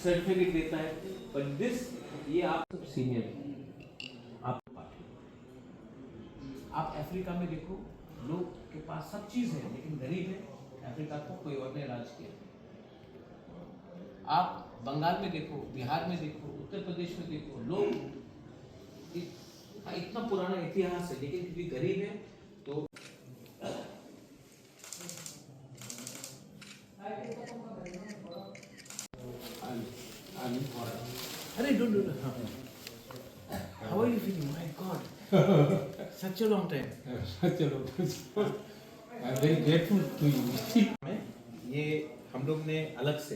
Certificate देता है, but this ये आप सब सीनियर आप अफ्रीका में देखो, लोग के पास सब चीज है लेकिन गरीब है, अफ्रीका को कोई और ने राज किया। आप बंगाल में देखो, बिहार में देखो, उत्तर प्रदेश में देखो, लोग इतना पुराना इतिहास है लेकिन भी गरीब है। तो अरे don't do how are you feeling? My god, such a long time, such a lot of I am very grateful to you. ये हम लोग ने अलग से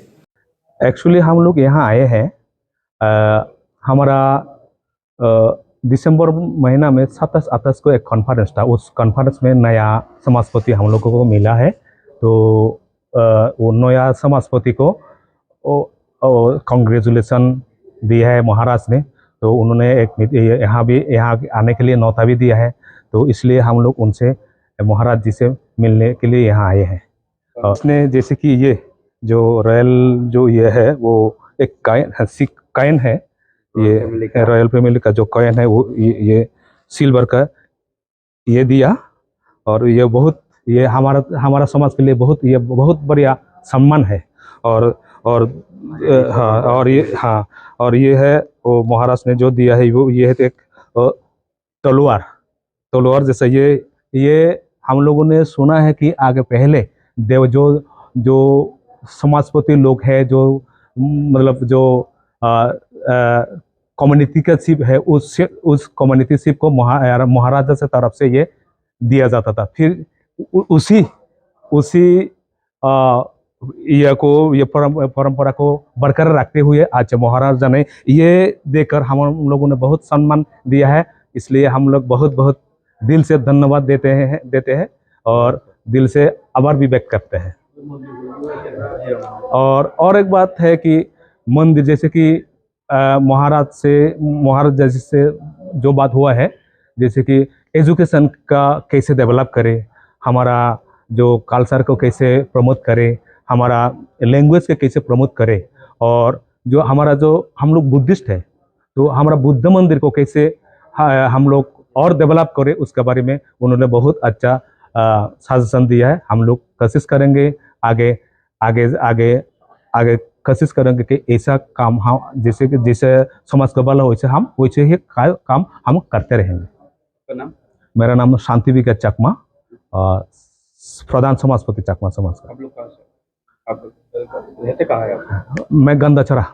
एक्चुअली हम लोग यहाँ आए हैं, हमारा दिसंबर महीना में 27-28 को एक कॉन्फ्रेंस था। उस कॉन्फ्रेंस में नया समाजपति हम लोगों को मिला है। तो वो नया समाजपति को कांग्रेचुलेसन दिया है महाराज ने। तो उन्होंने एक यहाँ आने के लिए न्योता भी दिया है। तो इसलिए हम लोग उनसे महाराज जी से मिलने के लिए यहाँ आए हैं। उसने जैसे कि ये जो रॉयल जो ये है वो एक कॉइन है, ये रॉयल फैमिली का जो कॉइन है वो ये सिल्वर का ये दिया। और ये हमारा समाज के लिए बहुत बढ़िया सम्मान है। और ये है वो महाराज ने जो दिया है, वो ये है एक तलवार जैसा। ये हम लोगों ने सुना है कि आगे पहले देव जो समाजपति लोग हैं, जो मतलब जो कम्युनिटी का शिप है, उस कम्युनिटी शिप को महाराजा से तरफ से ये दिया जाता था। फिर उसी ये परंपरा को बरकरार रखते हुए आज महाराजा ने ये देकर हम लोगों ने बहुत सम्मान दिया है। इसलिए हम लोग बहुत दिल से धन्यवाद देते हैं और दिल से आभार भी व्यक्त करते हैं। और एक बात है कि मंदिर जैसे कि महाराज जैसे से जो बात हुआ है, जैसे कि एजुकेशन का कैसे डेवलप करे, हमारा जो कल्चर को कैसे प्रमोट करे, हमारा लैंग्वेज के कैसे प्रमोट करे, और जो हम लोग बुद्धिस्ट है तो हमारा बुद्ध मंदिर को कैसे हम लोग और डेवलप करें, उसके बारे में उन्होंने बहुत अच्छा सजेशन दिया है। हम लोग कोशिश करेंगे आगे कोशिश करेंगे कि ऐसा काम हम जैसे समाज का भला वैसे ही काम हम करते रहेंगे। नाम? मेरा नाम शांति विकास चकमा, प्रधान समाजपति चकमा समाज का। आप लोग कहाँ से? आप रहते कहाँ हैं? मैं गंदाचरा।